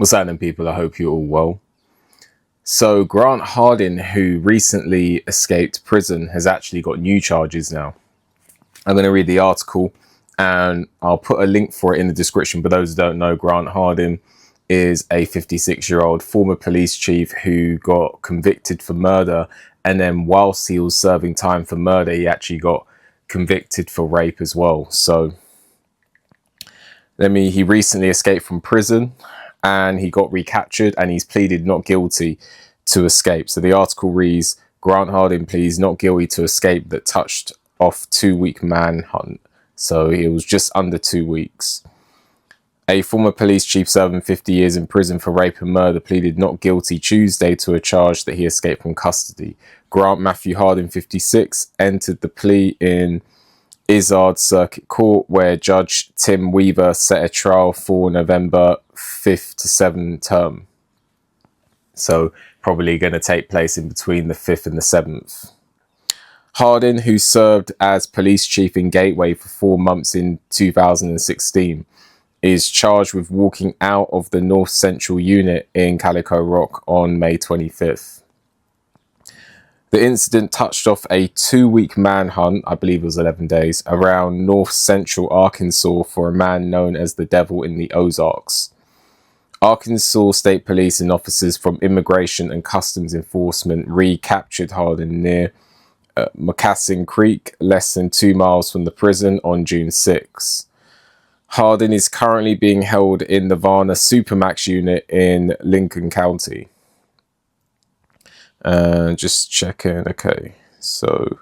What's happening, people? I hope you're all well. So Grant Hardin, who recently escaped prison, has actually got new charges now. I'm going to read the article and I'll put a link for it in the description. But those who don't know, Grant Hardin is a 56-year-old former police chief who got convicted for murder, and then whilst he was serving time for murder, he actually got convicted for rape as well. So he recently escaped from prison and he got recaptured and he's pleaded not guilty to escape. So the article reads, Grant Hardin pleads not guilty to escape that touched off 2-week manhunt. So it was just under 2 weeks. A former police chief serving 50 years in prison for rape and murder pleaded not guilty Tuesday to a charge that he escaped from custody. Grant Matthew Hardin, 56, entered the plea in Izzard Circuit Court, where Judge Tim Weaver set a trial for November 5th to 7th term. So probably going to take place in between the 5th and the 7th. Hardin, who served as police chief in Gateway for 4 months in 2016, is charged with walking out of the North Central unit in Calico Rock on May 25th. The incident touched off a 2-week manhunt, I believe it was 11 days, around North Central Arkansas for a man known as the Devil in the Ozarks. Arkansas State Police and officers from Immigration and Customs Enforcement recaptured Hardin near Moccasin Creek, less than 2 miles from the prison, on June 6. Hardin is currently being held in the Varna Supermax unit in Lincoln County. Just checking. Okay, so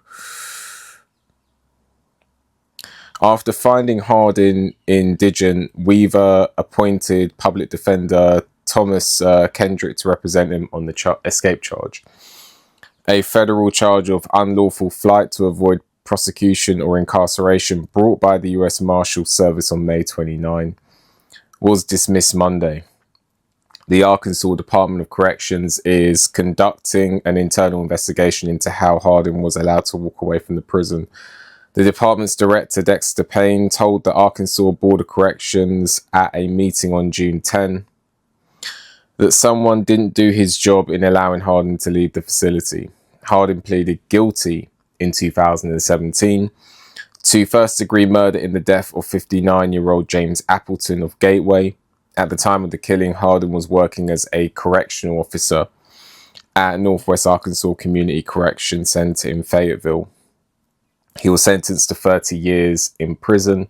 after finding Hardin indigent, Weaver appointed public defender Thomas Kendrick to represent him on the escape charge. A federal charge of unlawful flight to avoid prosecution or incarceration brought by the U.S. Marshal Service on May 29 was dismissed Monday. The Arkansas Department of Corrections is conducting an internal investigation into how Hardin was allowed to walk away from the prison. The department's director, Dexter Payne, told the Arkansas Board of Corrections at a meeting on June 10 that someone didn't do his job in allowing Hardin to leave the facility. Hardin pleaded guilty in 2017 to first-degree murder in the death of 59-year-old James Appleton of Gateway. At the time of the killing, Hardin was working as a correctional officer at Northwest Arkansas Community Correction Center in Fayetteville. He was sentenced to 30 years in prison.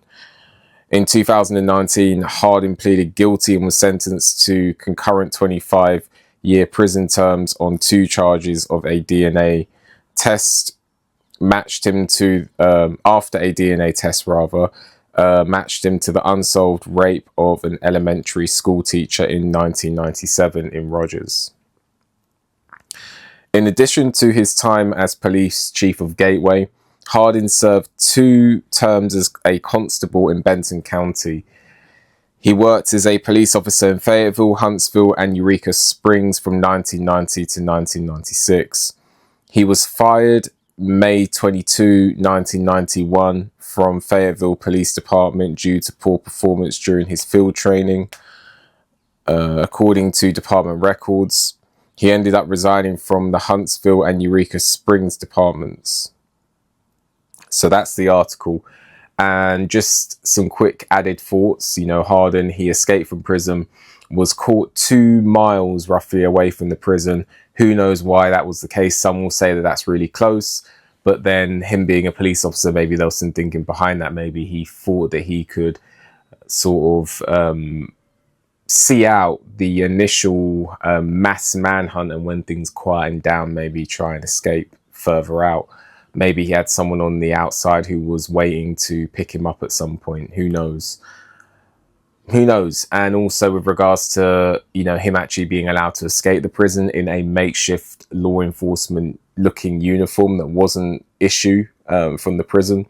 In 2019, Hardin pleaded guilty and was sentenced to concurrent 25-year prison terms on 2 charges of a DNA test matched him to, after a DNA test matched him to the unsolved rape of an elementary school teacher in 1997 in Rogers. In addition to his time as police chief of Gateway, Hardin served 2 terms as a constable in Benton County. He worked as a police officer in Fayetteville, Huntsville, and Eureka Springs from 1990 to 1996. He was fired May 22, 1991 from Fayetteville Police Department due to poor performance during his field training. According to department records, he ended up resigning from the Huntsville and Eureka Springs departments. So that's the article. And just some quick added thoughts. Hardin, he escaped from prison, was caught 2 miles roughly away from the prison. Who knows why that was the case? Some will say that that's really close. But then him being a police officer, maybe there was some thinking behind that. Maybe he thought that he could sort of see out the initial mass manhunt, and when things quietened down, maybe try and escape further out. Maybe he had someone on the outside who was waiting to pick him up at some point. Who knows? Who knows? And also with regards to, him actually being allowed to escape the prison in a makeshift law enforcement looking uniform that wasn't issued from the prison.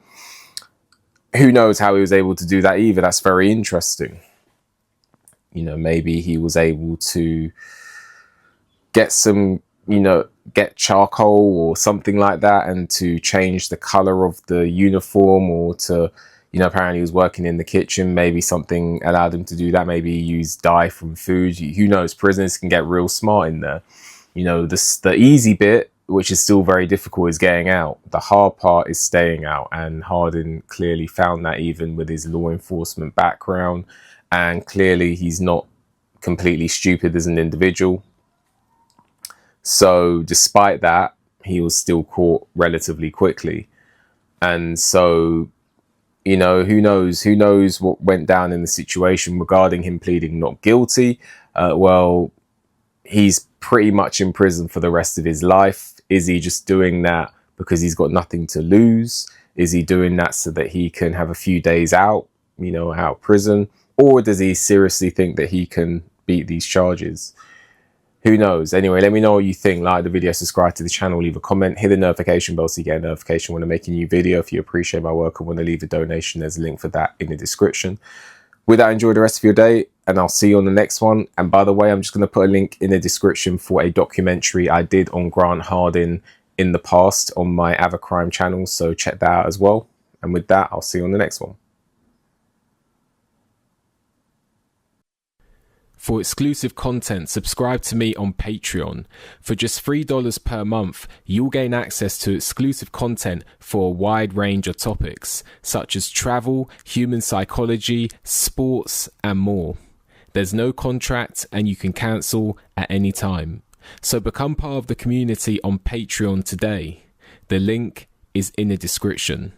Who knows how he was able to do that either? That's very interesting. Maybe he was able to get some, get charcoal or something like that, and to change the color of the uniform, or to, You know, apparently he was working in the kitchen. Maybe something allowed him to do that. Maybe he used dye from food. Who knows? Prisoners can get real smart in there. You know, the easy bit, which is still very difficult, is getting out. The hard part is staying out. And Hardin clearly found that, even with his law enforcement background. And clearly he's not completely stupid as an individual. So despite that, he was still caught relatively quickly. And so, you know, who knows what went down in the situation regarding him pleading not guilty. Well, he's pretty much in prison for the rest of his life. Is he just doing that because he's got nothing to lose? Is he doing that so that he can have a few days out, you know, out of prison? Or does he seriously think that he can beat these charges? Who knows? Anyway, let me know what you think. Like the video, subscribe to the channel, leave a comment, hit the notification bell so you get a notification when I make a new video. If you appreciate my work and want to leave a donation, there's a link for that in the description. With that, enjoy the rest of your day, and I'll see you on the next one. And by the way, I'm just going to put a link in the description for a documentary I did on Grant Hardin in the past on my Other Crime channel, so check that out as well. And with that, I'll see you on the next one. For exclusive content, subscribe to me on Patreon. For just $3 per month, you'll gain access to exclusive content for a wide range of topics, such as travel, human psychology, sports, and more. There's no contract and you can cancel at any time. So become part of the community on Patreon today. The link is in the description.